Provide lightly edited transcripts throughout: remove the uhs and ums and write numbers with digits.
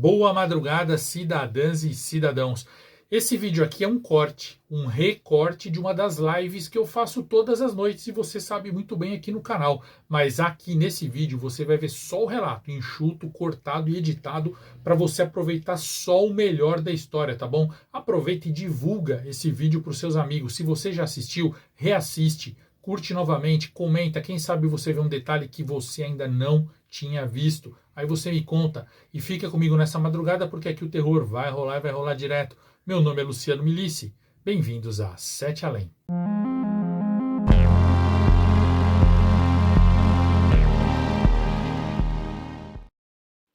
Boa madrugada, cidadãs e cidadãos. Esse vídeo aqui é um corte, um recorte de uma das lives que eu faço todas as noites e você sabe muito bem aqui no canal. Mas aqui nesse vídeo você vai ver só o relato, enxuto, cortado e editado para você aproveitar só o melhor da história, tá bom? Aproveita e divulga esse vídeo para os seus amigos. Se você já assistiu, reassiste, curte novamente, comenta. Quem sabe você vê um detalhe que você ainda não tinha visto. Aí você me conta e fica comigo nessa madrugada porque aqui o terror vai rolar e vai rolar direto. Meu nome é Luciano Milici. Bem-vindos a Sete Além.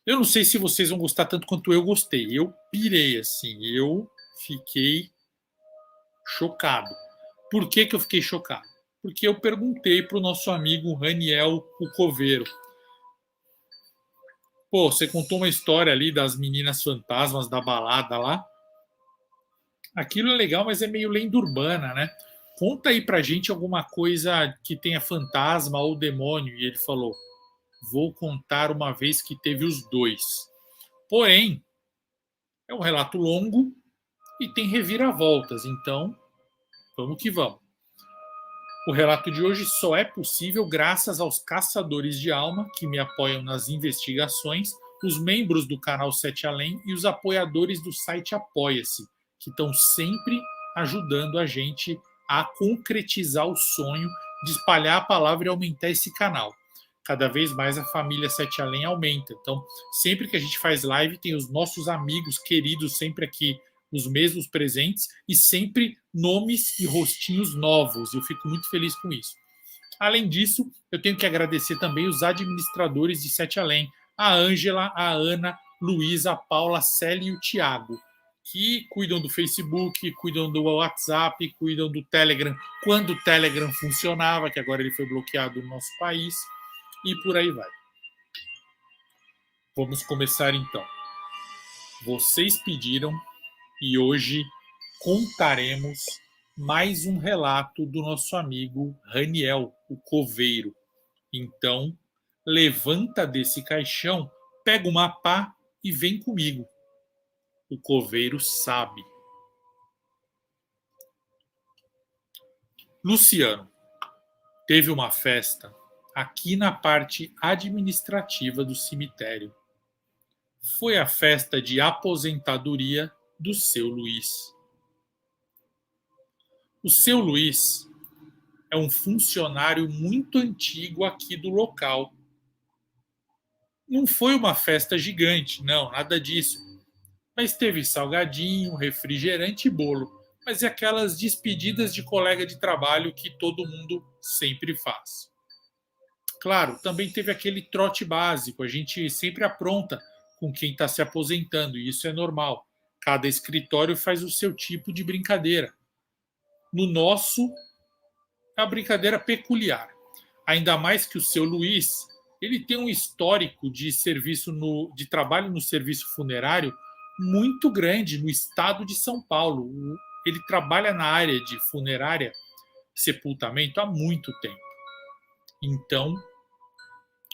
Eu não sei se vocês vão gostar tanto quanto eu gostei. Eu pirei assim, eu fiquei chocado. Por que eu fiquei chocado? Porque eu perguntei para o nosso amigo Raniel o Coveiro. Pô, você contou uma história ali das meninas fantasmas da balada lá. Aquilo é legal, mas é meio lenda urbana, né? Conta aí pra gente alguma coisa que tenha fantasma ou demônio. E ele falou: vou contar uma vez que teve os dois. Porém, é um relato longo e tem reviravoltas, então vamos que vamos. O relato de hoje só é possível graças aos caçadores de alma que me apoiam nas investigações, os membros do canal Sete Além e os apoiadores do site Apoia-se, que estão sempre ajudando a gente a concretizar o sonho de espalhar a palavra e aumentar esse canal. Cada vez mais a família Sete Além aumenta. Então, sempre que a gente faz live, tem os nossos amigos queridos sempre aqui, os mesmos presentes e sempre nomes e rostinhos novos. Eu fico muito feliz com isso. Além disso, eu tenho que agradecer também os administradores de Sete Além, a Ângela, a Ana, Luísa, a Paula, a Célia e o Tiago, que cuidam do Facebook, cuidam do WhatsApp, cuidam do Telegram, quando o Telegram funcionava, que agora ele foi bloqueado no nosso país, e por aí vai. Vamos começar então. Vocês pediram e hoje contaremos mais um relato do nosso amigo Raniel, o coveiro. Então, levanta desse caixão, pega uma pá e vem comigo. O coveiro sabe. Luciano, teve uma festa aqui na parte administrativa do cemitério. Foi a festa de aposentadoria do seu Luiz. O seu Luiz é um funcionário muito antigo aqui do local. Não foi uma festa gigante, não, nada disso. Mas teve salgadinho, refrigerante e bolo. Mas é aquelas despedidas de colega de trabalho que todo mundo sempre faz. Claro, também teve aquele trote básico, a gente sempre apronta com quem está se aposentando, e isso é normal. Cada escritório faz o seu tipo de brincadeira. No nosso, é uma brincadeira peculiar. Ainda mais que o seu Luiz, ele tem um histórico de de trabalho no serviço funerário muito grande no estado de São Paulo. Ele trabalha na área de funerária, sepultamento há muito tempo. Então,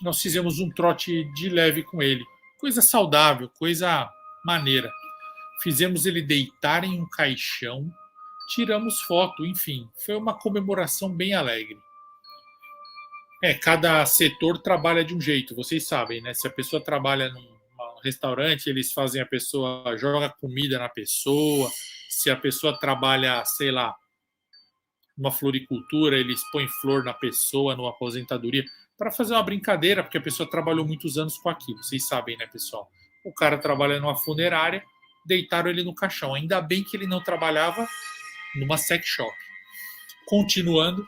nós fizemos um trote de leve com ele, coisa saudável, coisa maneira. Fizemos ele deitar em um caixão, tiramos foto, enfim, foi uma comemoração bem alegre. Cada setor trabalha de um jeito, vocês sabem, né? Se a pessoa trabalha num restaurante, eles fazem a pessoa, joga comida na pessoa. Se a pessoa trabalha, sei lá, numa floricultura, eles põem flor na pessoa, numa aposentadoria, para fazer uma brincadeira, porque a pessoa trabalhou muitos anos com aquilo. Vocês sabem, né, pessoal? O cara trabalha numa funerária, deitaram ele no caixão. Ainda bem que ele não trabalhava numa sex shop. Continuando,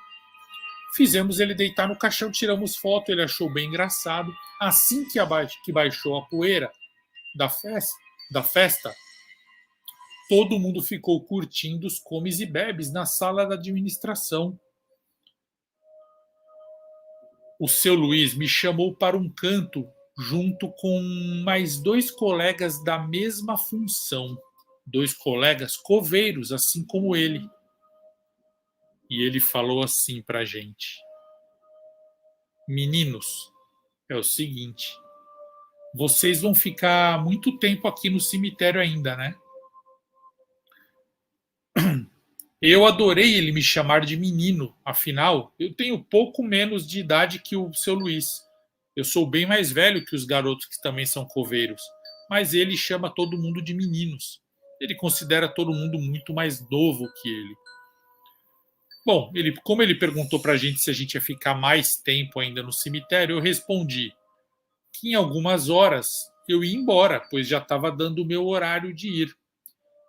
fizemos ele deitar no caixão, tiramos foto, ele achou bem engraçado. Assim que baixou a poeira da festa, todo mundo ficou curtindo os comes e bebes na sala da administração. O seu Luiz me chamou para um canto junto com mais dois colegas da mesma função, dois colegas coveiros, assim como ele. E ele falou assim para a gente: Meninos, é o seguinte, Vocês vão ficar muito tempo aqui no cemitério ainda, né? Eu adorei ele me chamar de menino, afinal, eu tenho pouco menos de idade que o seu Luiz. Eu sou bem mais velho que os garotos que também são coveiros, mas ele chama todo mundo de meninos. Ele considera todo mundo muito mais novo que ele. Bom, como ele perguntou para a gente se a gente ia ficar mais tempo ainda no cemitério, eu respondi que em algumas horas eu ia embora, pois já estava dando o meu horário de ir.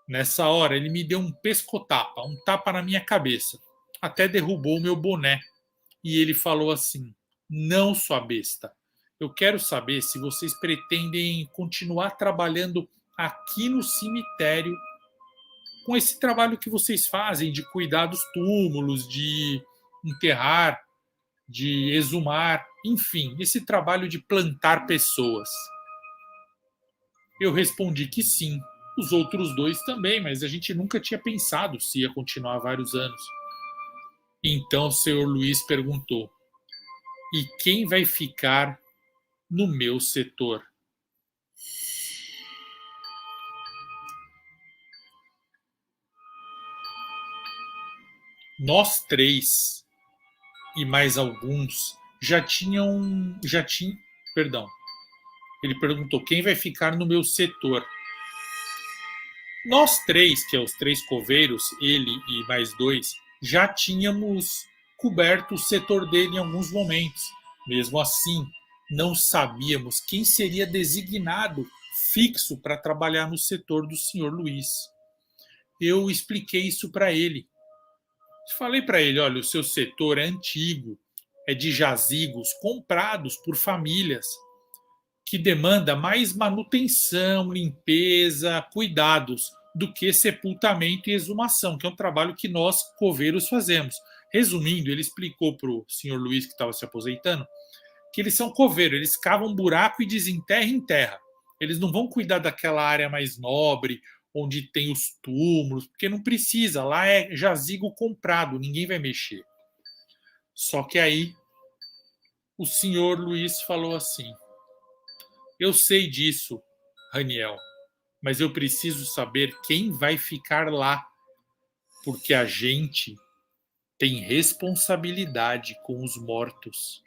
Nessa hora, ele me deu um pescotapa, um tapa na minha cabeça. Até derrubou o meu boné. E ele falou assim: Não, sua besta. Eu quero saber se vocês pretendem continuar trabalhando aqui no cemitério com esse trabalho que vocês fazem de cuidar dos túmulos, de enterrar, de exumar, enfim, esse trabalho de plantar pessoas. Eu respondi que sim. Os outros dois também, mas a gente nunca tinha pensado se ia continuar vários anos. Então o senhor Luiz perguntou: E quem vai ficar no meu setor? Nós três e mais alguns já tinham, perdão. Ele perguntou: Quem vai ficar no meu setor? Nós três, que é os três coveiros, ele e mais dois, já tínhamos coberto o setor dele em alguns momentos. Mesmo assim, não sabíamos quem seria designado fixo para trabalhar no setor do senhor Luiz. Eu expliquei isso para ele. Falei para ele: olha, o seu setor é antigo, é de jazigos comprados por famílias que demanda mais manutenção, limpeza, cuidados do que sepultamento e exumação, que é um trabalho que nós, coveiros, fazemos. Resumindo, ele explicou para o senhor Luiz, que estava se aposentando, que eles são coveiros, eles cavam um buraco e desenterram em terra. Eles não vão cuidar daquela área mais nobre, onde tem os túmulos, porque não precisa, lá é jazigo comprado, ninguém vai mexer. Só que aí o senhor Luiz falou assim: Eu sei disso, Raniel, mas eu preciso saber quem vai ficar lá, porque a gente tem responsabilidade com os mortos.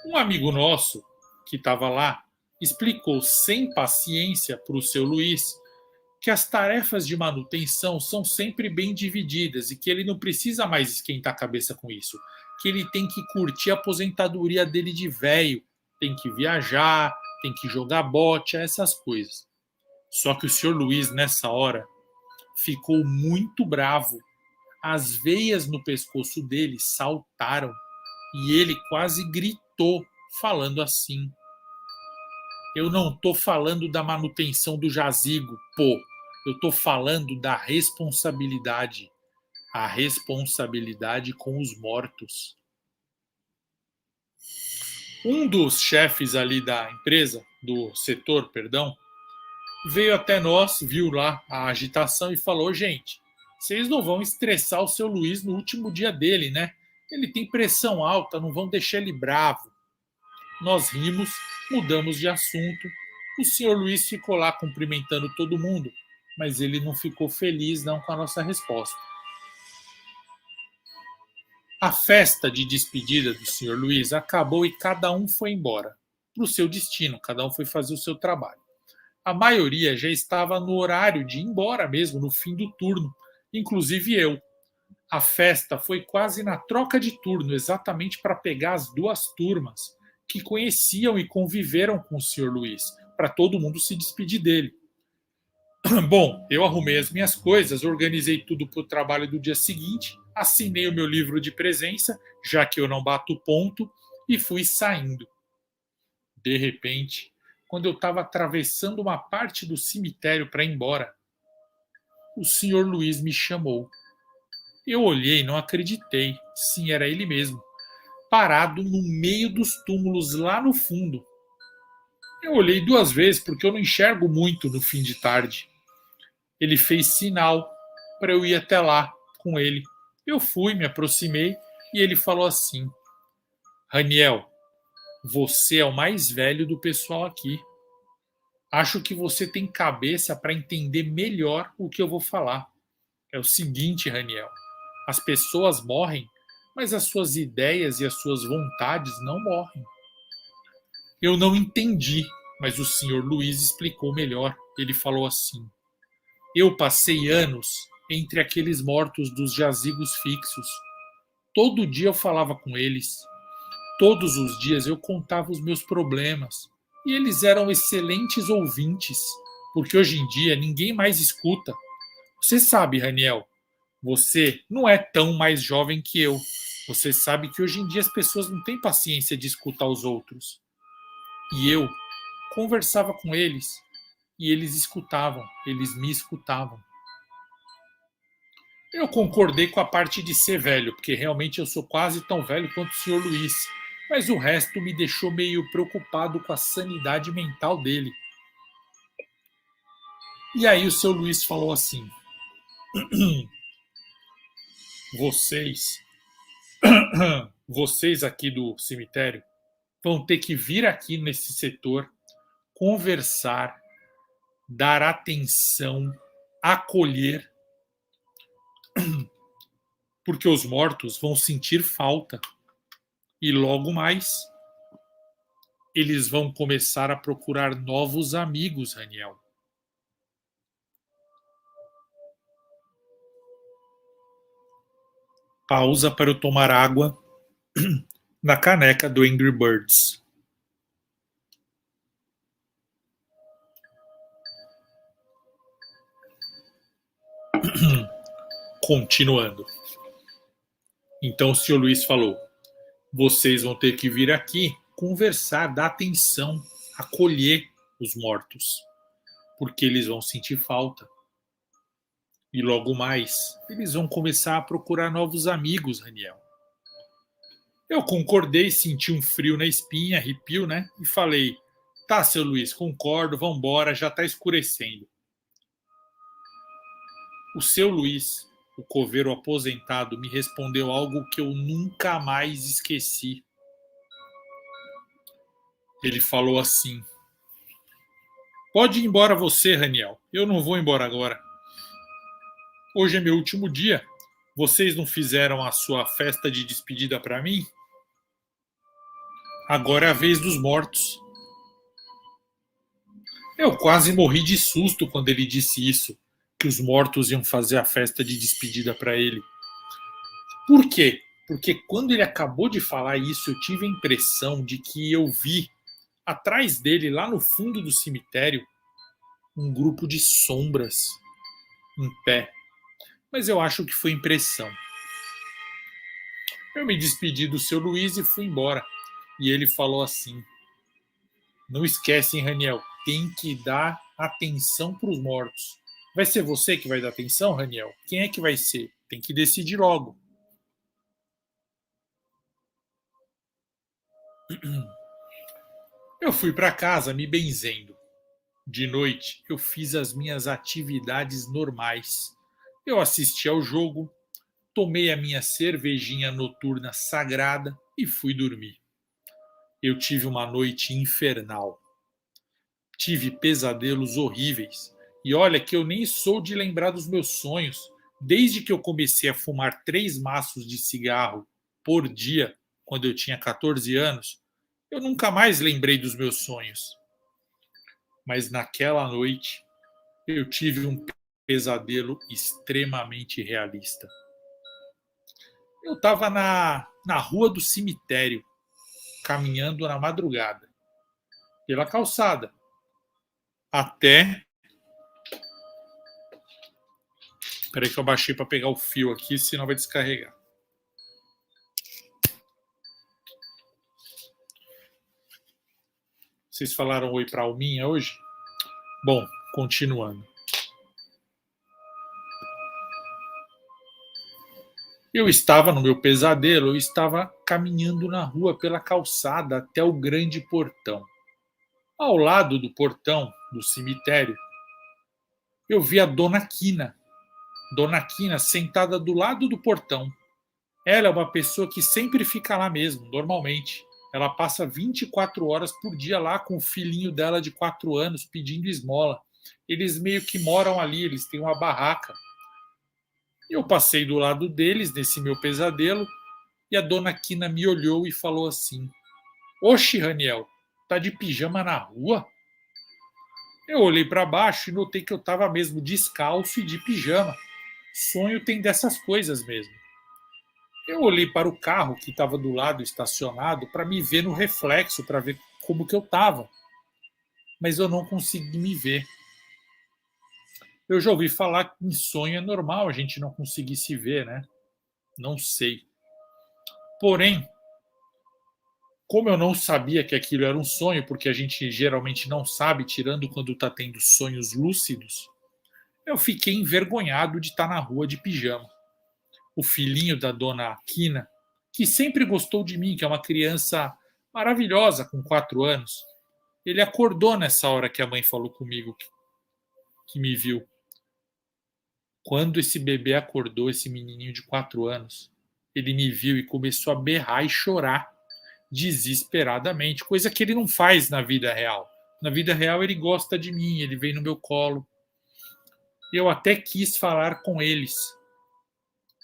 Um amigo nosso que estava lá explicou sem paciência para o seu Luiz que as tarefas de manutenção são sempre bem divididas e que ele não precisa mais esquentar a cabeça com isso, que ele tem que curtir a aposentadoria dele de velho, tem que viajar, tem que jogar bote, essas coisas. Só que o senhor Luiz, nessa hora, ficou muito bravo. As veias no pescoço dele saltaram e ele quase gritou, falando assim: Eu não estou falando da manutenção do jazigo, pô. Eu estou falando da responsabilidade. A responsabilidade com os mortos. Um dos chefes ali da empresa, do setor, perdão, veio até nós, viu lá a agitação e falou: Gente, vocês não vão estressar o seu Luiz no último dia dele, né? Ele tem pressão alta, não vão deixar ele bravo. Nós rimos, mudamos de assunto. O senhor Luiz ficou lá cumprimentando todo mundo, mas ele não ficou feliz não com a nossa resposta. A festa de despedida do senhor Luiz acabou e cada um foi embora para o seu destino, cada um foi fazer o seu trabalho. A maioria já estava no horário de ir embora mesmo, no fim do turno, inclusive eu. A festa foi quase na troca de turno, exatamente para pegar as duas turmas que conheciam e conviveram com o senhor Luiz, para todo mundo se despedir dele. Bom, eu arrumei as minhas coisas, organizei tudo para o trabalho do dia seguinte, assinei o meu livro de presença, já que eu não bato ponto, e fui saindo. De repente, quando eu estava atravessando uma parte do cemitério para ir embora, o senhor Luiz me chamou. Eu olhei e não acreditei. Sim, era ele mesmo, parado no meio dos túmulos lá no fundo. Eu olhei duas vezes porque eu não enxergo muito no fim de tarde. Ele fez sinal para eu ir até lá com ele. Eu fui, me aproximei e ele falou assim: Raniel, Você é o mais velho do pessoal aqui. Acho que você tem cabeça para entender melhor o que eu vou falar. É o seguinte, Raniel: as pessoas morrem, mas as suas ideias e as suas vontades não morrem. Eu não entendi, mas o senhor Luiz explicou melhor. Ele falou assim: eu passei anos entre aqueles mortos dos jazigos fixos. Todo dia eu falava com eles. Todos os dias eu contava os meus problemas. E eles eram excelentes ouvintes, porque hoje em dia ninguém mais escuta. Você sabe, Raniel, você não é tão mais jovem que eu. Você sabe que hoje em dia as pessoas não têm paciência de escutar os outros. E eu conversava com eles e eles escutavam, eles me escutavam. Eu concordei com a parte de ser velho, porque realmente eu sou quase tão velho quanto o senhor Luiz. Mas o resto me deixou meio preocupado com a sanidade mental dele. E aí o seu Luiz falou assim: vocês, vocês aqui do cemitério, vão ter que vir aqui nesse setor, conversar, dar atenção, acolher, porque os mortos vão sentir falta. E logo mais, eles vão começar a procurar novos amigos, Raniel. Pausa para eu tomar água na caneca do Angry Birds. Continuando. Então o senhor Luiz falou: vocês vão ter que vir aqui conversar, dar atenção, acolher os mortos, porque eles vão sentir falta. E logo mais, eles vão começar a procurar novos amigos, Raniel. Eu concordei, senti um frio na espinha, arrepio, né? E falei: tá, seu Luiz, concordo, vambora, já tá escurecendo. O seu Luiz, o coveiro aposentado, me respondeu algo que eu nunca mais esqueci. Ele falou assim: pode ir embora você, Raniel. Eu não vou embora agora. Hoje é meu último dia. Vocês não fizeram a sua festa de despedida para mim? Agora é a vez dos mortos. Eu quase morri de susto quando ele disse isso, que os mortos iam fazer a festa de despedida para ele. Por quê? Porque quando ele acabou de falar isso, eu tive a impressão de que eu vi atrás dele, lá no fundo do cemitério, um grupo de sombras em pé. Mas eu acho que foi impressão. Eu me despedi do seu Luiz e fui embora. E ele falou assim: não esquece, hein, Raniel? Tem que dar atenção para os mortos. Vai ser você que vai dar atenção, Raniel? Quem é que vai ser? Tem que decidir logo. Eu fui para casa me benzendo. De noite, eu fiz as minhas atividades normais. Eu assisti ao jogo, tomei a minha cervejinha noturna sagrada e fui dormir. Eu tive uma noite infernal. Tive pesadelos horríveis. E olha que eu nem sou de lembrar dos meus sonhos. Desde que eu comecei a fumar 3 maços de cigarro por dia, quando eu tinha 14 anos, eu nunca mais lembrei dos meus sonhos. Mas naquela noite, eu tive um pesadelo extremamente realista. Eu estava na rua do cemitério, caminhando na madrugada, pela calçada, até. Espera aí que eu baixei para pegar o fio aqui, senão vai descarregar. Vocês falaram oi para a Alminha hoje? Bom, continuando. Eu estava no meu pesadelo, eu estava caminhando na rua pela calçada até o grande portão. Ao lado do portão do cemitério, eu vi a Dona Quina. Dona Quina sentada do lado do portão. Ela é uma pessoa que sempre fica lá mesmo, normalmente. Ela passa 24 horas por dia lá com o filhinho dela de 4 anos pedindo esmola. Eles meio que moram ali, eles têm uma barraca. Eu passei do lado deles nesse meu pesadelo e a dona Quina me olhou e falou assim: Oxe, Raniel, tá de pijama na rua? Eu olhei para baixo e notei que eu estava mesmo descalço e de pijama. Sonho tem dessas coisas mesmo. Eu olhei para o carro que estava do lado estacionado para me ver no reflexo, para ver como que eu estava. Mas eu não consegui me ver. Eu já ouvi falar que em sonho é normal a gente não conseguir se ver, né? Não sei. Porém, como eu não sabia que aquilo era um sonho, porque a gente geralmente não sabe, tirando quando está tendo sonhos lúcidos, eu fiquei envergonhado de estar na rua de pijama. O filhinho da dona Quina, que sempre gostou de mim, que é uma criança maravilhosa com 4 anos, ele acordou nessa hora que a mãe falou comigo, que me viu. Quando esse bebê acordou, esse menininho de 4 anos, ele me viu e começou a berrar e chorar desesperadamente, coisa que ele não faz na vida real. Na vida real ele gosta de mim, ele vem no meu colo. Eu até quis falar com eles,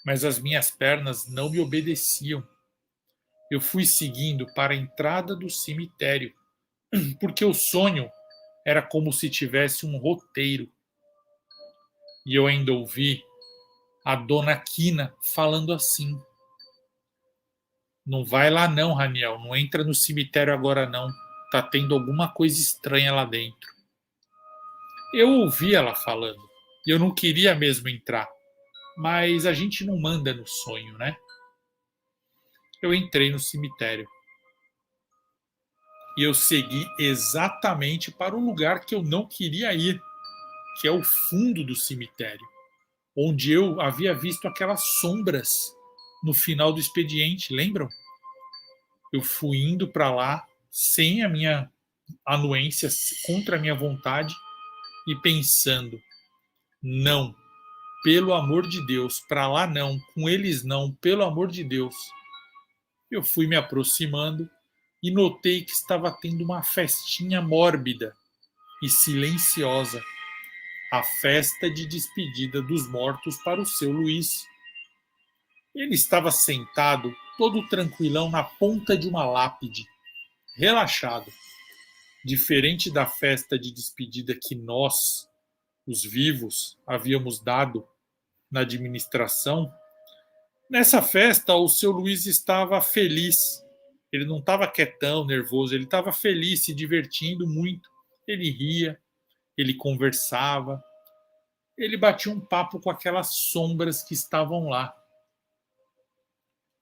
mas as minhas pernas não me obedeciam. Eu fui seguindo para a entrada do cemitério, porque o sonho era como se tivesse um roteiro. E eu ainda ouvi a dona Quina falando assim: Não vai lá não, Raniel, não entra no cemitério agora não. Tá tendo alguma coisa estranha lá dentro. Eu ouvi ela falando e eu não queria mesmo entrar, mas a gente não manda no sonho, né? Eu entrei no cemitério e eu segui exatamente para o lugar que eu não queria ir, que é o fundo do cemitério, onde eu havia visto aquelas sombras no final do expediente, lembram? Eu fui indo para lá sem a minha anuência, contra a minha vontade e pensando: não, pelo amor de Deus, para lá não, com eles não, pelo amor de Deus. Eu fui me aproximando e notei que estava tendo uma festinha mórbida e silenciosa, a festa de despedida dos mortos para o seu Luiz. Ele estava sentado, todo tranquilão, na ponta de uma lápide, relaxado. Diferente da festa de despedida que nós, os vivos, havíamos dado na administração, nessa festa o seu Luiz estava feliz. Ele não estava quietão, nervoso, ele estava feliz, se divertindo muito. Ele ria, ele conversava, ele batia um papo com aquelas sombras que estavam lá.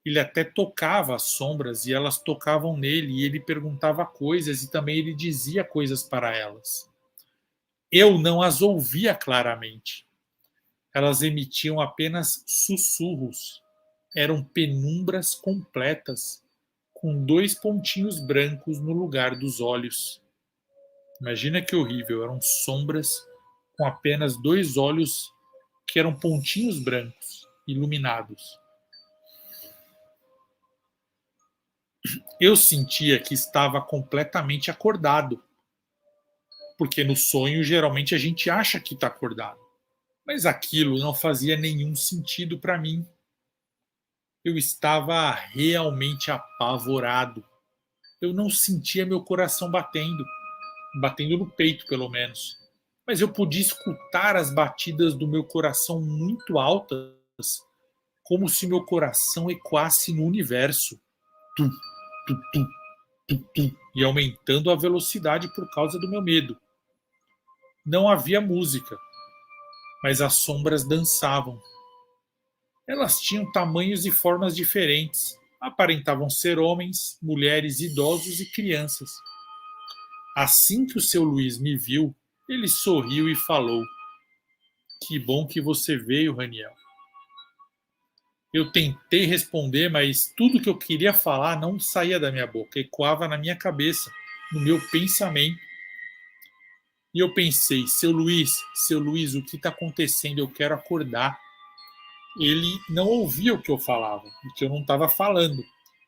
Ele até tocava as sombras e elas tocavam nele e ele perguntava coisas e também ele dizia coisas para elas. Eu não as ouvia claramente. Elas emitiam apenas sussurros. Eram penumbras completas, com 2 pontinhos brancos no lugar dos olhos. Imagina que horrível, eram sombras com apenas 2 olhos que eram pontinhos brancos, iluminados. Eu sentia que estava completamente acordado, porque no sonho geralmente a gente acha que está acordado. Mas aquilo não fazia nenhum sentido para mim. Eu estava realmente apavorado. Eu não sentia meu coração batendo no peito pelo menos. Mas eu podia escutar as batidas do meu coração muito altas, como se meu coração ecoasse no universo. Tum, tum, tum, tum, tum, e aumentando a velocidade por causa do meu medo. Não havia música, mas as sombras dançavam. Elas tinham tamanhos e formas diferentes. Aparentavam ser homens, mulheres, idosos e crianças. Assim que o seu Luiz me viu, ele sorriu e falou: Que bom que você veio, Raniel. Eu tentei responder, mas tudo que eu queria falar não saía da minha boca, ecoava na minha cabeça, no meu pensamento. E eu pensei: seu Luiz, o que está acontecendo? Eu quero acordar. Ele não ouvia o que eu falava, porque eu não estava falando.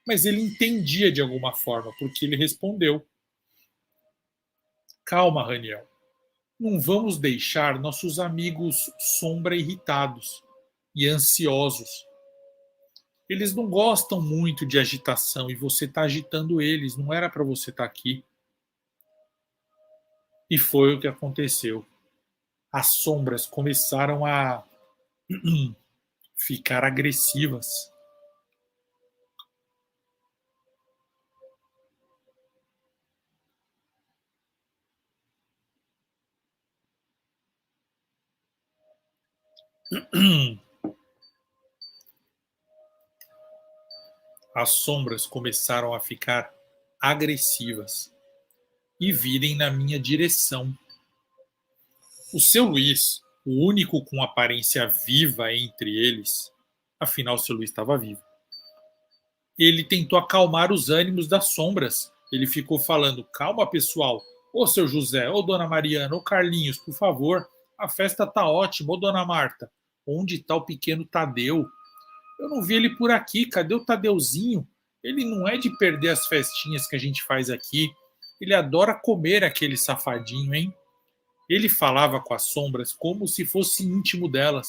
Mas ele entendia de alguma forma, porque ele respondeu: Calma, Raniel. Não vamos deixar nossos amigos sombra irritados e ansiosos. Eles não gostam muito de agitação e você está agitando eles. Não era para você estar aqui. E foi o que aconteceu. As sombras começaram a ficar agressivas. As sombras começaram a ficar agressivas e virem na minha direção. O seu Luiz, o único com aparência viva entre eles, afinal, o seu Luiz estava vivo. Ele tentou acalmar os ânimos das sombras. Ele ficou falando: Calma, pessoal. Ô, seu José, ô, dona Mariana, ô, Carlinhos, por favor. A festa tá ótima, ô, dona Marta. Onde está o pequeno Tadeu? Eu não vi ele por aqui. Cadê o Tadeuzinho? Ele não é de perder as festinhas que a gente faz aqui. Ele adora comer, aquele safadinho, hein? Ele falava com as sombras como se fosse íntimo delas.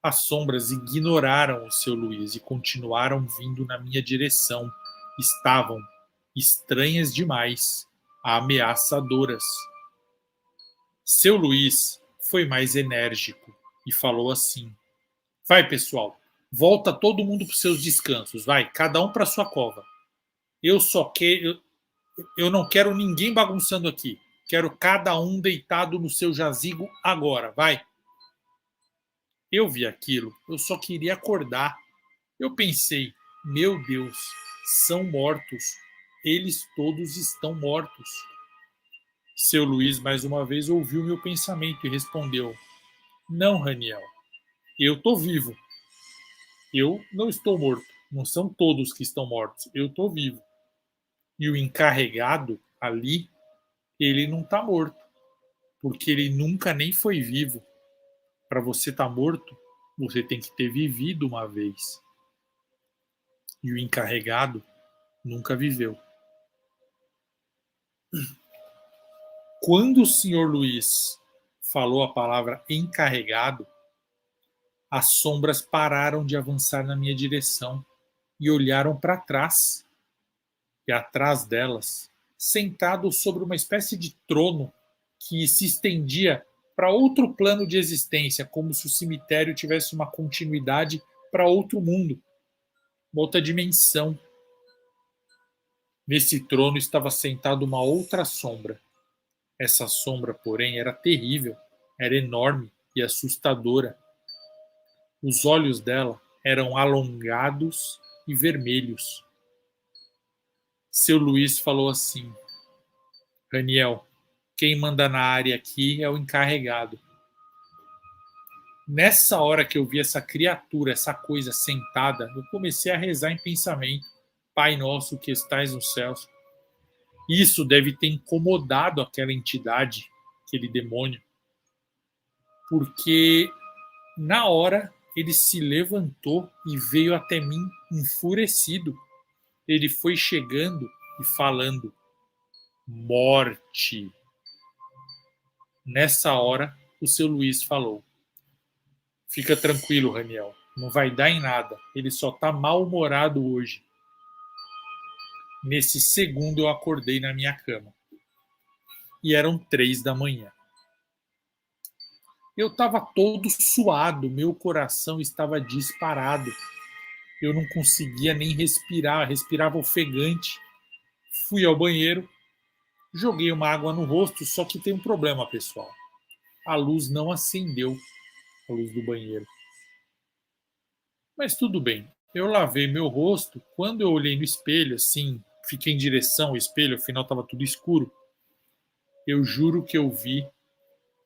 As sombras ignoraram o seu Luiz e continuaram vindo na minha direção. Estavam estranhas demais, ameaçadoras. Seu Luiz foi mais enérgico e falou assim: Vai, pessoal, volta todo mundo para os seus descansos, vai, cada um para sua cova. Eu só quero, eu não quero ninguém bagunçando aqui. Quero cada um deitado no seu jazigo agora, vai. Eu vi aquilo, eu só queria acordar. Eu pensei, meu Deus, são mortos. Eles todos estão mortos. Seu Luiz mais uma vez ouviu meu pensamento e respondeu: Não, Raniel, eu estou vivo. Eu não estou morto. Não são todos que estão mortos. Eu estou vivo. E o encarregado ali, ele não está morto, porque ele nunca nem foi vivo. Para você estar morto, você tem que ter vivido uma vez. E o encarregado nunca viveu. Quando o senhor Luiz falou a palavra encarregado, as sombras pararam de avançar na minha direção e olharam para trás. E atrás delas, sentado sobre uma espécie de trono que se estendia para outro plano de existência, como se o cemitério tivesse uma continuidade para outro mundo, uma outra dimensão. Nesse trono estava sentada uma outra sombra. Essa sombra, porém, era terrível, era enorme e assustadora. Os olhos dela eram alongados e vermelhos. Seu Luiz falou assim: Raniel, quem manda na área aqui é o encarregado. Nessa hora que eu vi essa criatura, essa coisa sentada, eu comecei a rezar em pensamento: Pai nosso que estais nos céus. Isso deve ter incomodado aquela entidade, aquele demônio, porque na hora ele se levantou e veio até mim enfurecido. Ele foi chegando e falando: Morte. Nessa hora, o seu Luiz falou: Fica tranquilo, Raniel, não vai dar em nada. Ele só tá mal-humorado hoje. Nesse segundo, eu acordei na minha cama. E eram 3 da manhã. Eu estava todo suado, meu coração estava disparado. Eu não conseguia nem respirar, respirava ofegante. Fui ao banheiro, joguei uma água no rosto, só que tem um problema, pessoal. A luz não acendeu, a luz do banheiro. Mas tudo bem. Eu lavei meu rosto. Quando eu olhei no espelho, assim, fiquei em direção ao espelho, afinal estava tudo escuro. Eu juro que eu vi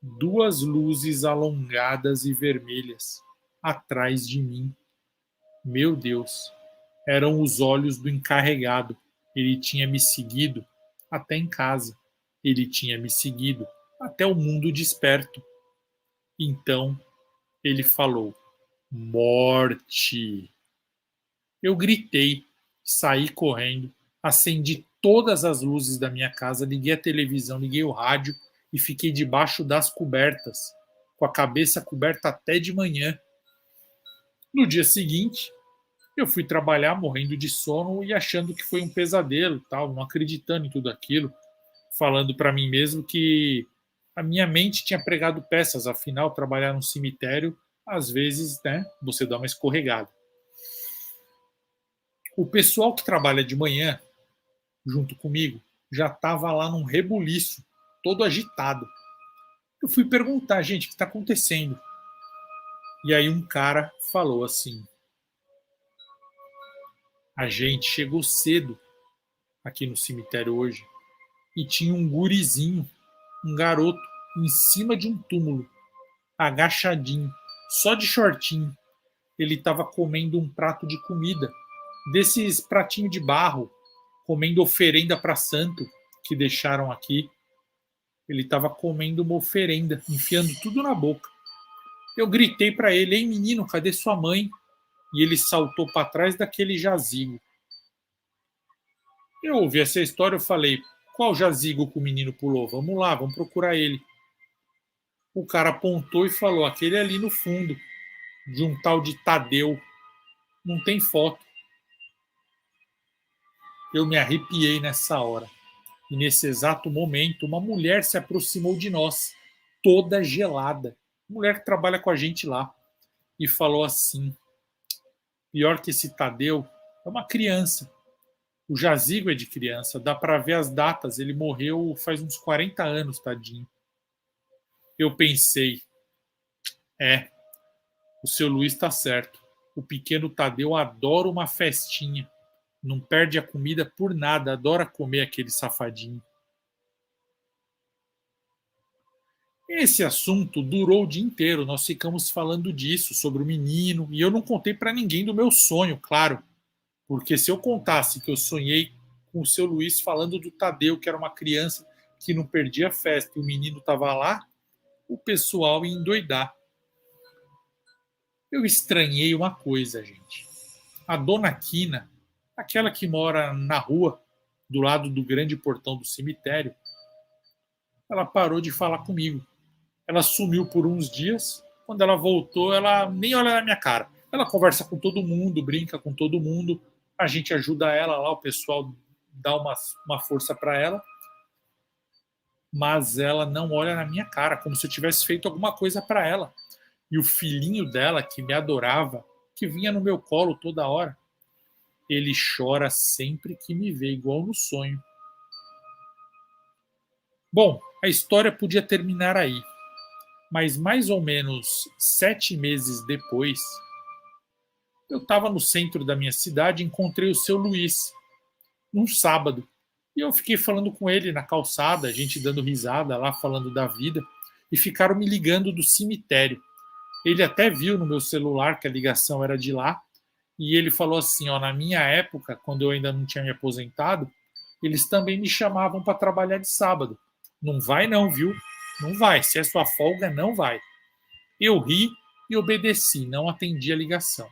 2 luzes alongadas e vermelhas atrás de mim. Meu Deus, eram os olhos do encarregado. Ele tinha me seguido até em casa. Ele tinha me seguido até o mundo desperto. Então ele falou: Morte. Eu gritei. Saí correndo, acendi todas as luzes da minha casa, liguei a televisão, liguei o rádio e fiquei debaixo das cobertas, com a cabeça coberta até de manhã. No dia seguinte, eu fui trabalhar morrendo de sono e achando que foi um pesadelo, tal, não acreditando em tudo aquilo, falando para mim mesmo que a minha mente tinha pregado peças, afinal, trabalhar num cemitério, às vezes, né, você dá uma escorregada. O pessoal que trabalha de manhã, junto comigo, já estava lá num rebuliço, todo agitado. Eu fui perguntar, gente, o que está acontecendo? E aí um cara falou assim: a gente chegou cedo aqui no cemitério hoje e tinha um gurizinho, um garoto, em cima de um túmulo, agachadinho, só de shortinho. Ele estava comendo um prato de comida, desses pratinhos de barro, comendo oferenda para santo que deixaram aqui. Ele estava comendo uma oferenda, enfiando tudo na boca. Eu gritei para ele: ei menino, cadê sua mãe? E ele saltou para trás daquele jazigo. Eu ouvi essa história, eu falei: qual jazigo que o menino pulou? Vamos lá, vamos procurar ele. O cara apontou e falou: aquele ali no fundo, de um tal de Tadeu. Não tem foto. Eu me arrepiei nessa hora. E nesse exato momento, uma mulher se aproximou de nós, toda gelada. Mulher que trabalha com a gente lá. E falou assim: pior que esse Tadeu é uma criança. O jazigo é de criança, dá para ver as datas. Ele morreu faz uns 40 anos, tadinho. Eu pensei: é, o seu Luiz está certo. O pequeno Tadeu adora uma festinha. Não perde a comida por nada, adora comer aquele safadinho. Esse assunto durou o dia inteiro. Nós ficamos falando disso, sobre o menino, e eu não contei para ninguém do meu sonho, claro. Porque se eu contasse que eu sonhei com o seu Luiz falando do Tadeu, que era uma criança que não perdia a festa, e o menino estava lá, o pessoal ia endoidar. Eu estranhei uma coisa, gente. A dona Quina, aquela que mora na rua, do lado do grande portão do cemitério, ela parou de falar comigo. Ela sumiu por uns dias. Quando ela voltou, ela nem olha na minha cara. Ela conversa com todo mundo, brinca com todo mundo. A gente ajuda ela lá, o pessoal dá uma força para ela. Mas ela não olha na minha cara, como se eu tivesse feito alguma coisa para ela. E o filhinho dela, que me adorava, que vinha no meu colo toda hora, ele chora sempre que me vê, igual no sonho. Bom, a história podia terminar aí, mas mais ou menos 7 meses depois, eu estava no centro da minha cidade e encontrei o seu Luiz, num sábado. E eu fiquei falando com ele na calçada, a gente dando risada lá, falando da vida, e ficaram me ligando do cemitério. Ele até viu no meu celular que a ligação era de lá, e ele falou assim: ó, na minha época, quando eu ainda não tinha me aposentado, eles também me chamavam para trabalhar de sábado. Não vai não, viu? Não vai. Se é sua folga, não vai. Eu ri e obedeci, não atendi a ligação.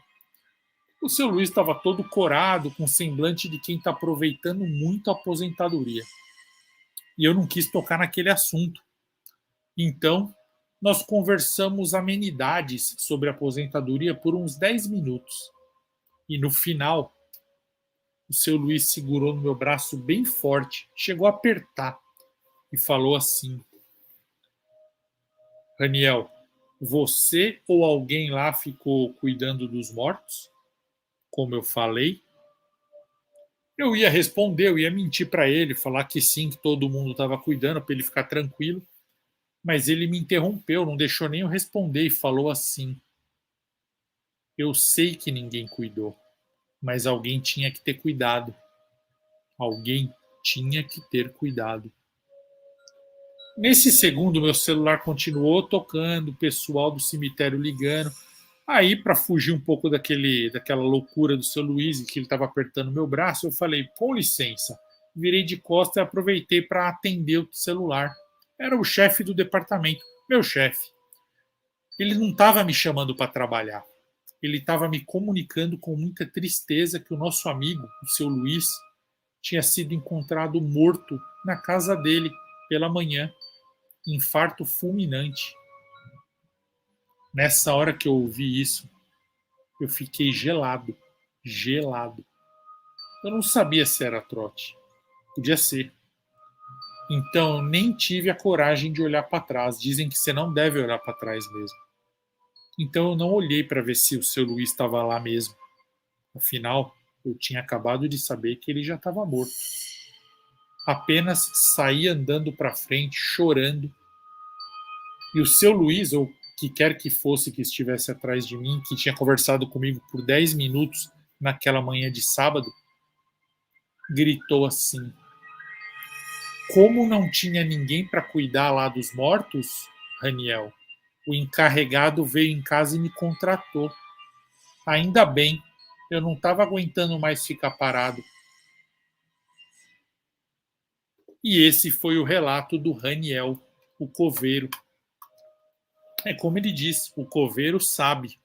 O seu Luiz estava todo corado, com semblante de quem está aproveitando muito a aposentadoria. E eu não quis tocar naquele assunto. Então, nós conversamos amenidades sobre a aposentadoria por uns 10 minutos. E no final, o seu Luiz segurou no meu braço bem forte, chegou a apertar e falou assim: Raniel, você ou alguém lá ficou cuidando dos mortos? Como eu falei? Eu ia responder, eu ia mentir para ele, falar que sim, que todo mundo estava cuidando para ele ficar tranquilo. Mas ele me interrompeu, não deixou nem eu responder e falou assim: eu sei que ninguém cuidou, mas alguém tinha que ter cuidado. Alguém tinha que ter cuidado. Nesse segundo, meu celular continuou tocando, o pessoal do cemitério ligando. Aí, para fugir um pouco daquela loucura do seu Luiz, que ele estava apertando meu braço, eu falei: com licença. Virei de costas e aproveitei para atender o celular. Era o chefe do departamento, meu chefe. Ele não estava me chamando para trabalhar. ele estava me comunicando com muita tristeza que o nosso amigo, o seu Luiz, tinha sido encontrado morto na casa dele pela manhã, infarto fulminante. Nessa hora que eu ouvi isso, eu fiquei gelado, gelado. Eu não sabia se era trote. Podia ser. Então, nem tive a coragem de olhar para trás. Dizem que você não deve olhar para trás mesmo. Então, eu não olhei para ver se o seu Luiz estava lá mesmo. Afinal, eu tinha acabado de saber que ele já estava morto. Apenas saí andando para frente, chorando. E o seu Luiz, ou que quer que fosse que estivesse atrás de mim, que tinha conversado comigo por 10 minutos naquela manhã de sábado, gritou assim: como não tinha ninguém para cuidar lá dos mortos, Raniel, o encarregado veio em casa e me contratou. Ainda bem, eu não estava aguentando mais ficar parado. E esse foi o relato do Raniel, o coveiro. É como ele diz, o coveiro sabe.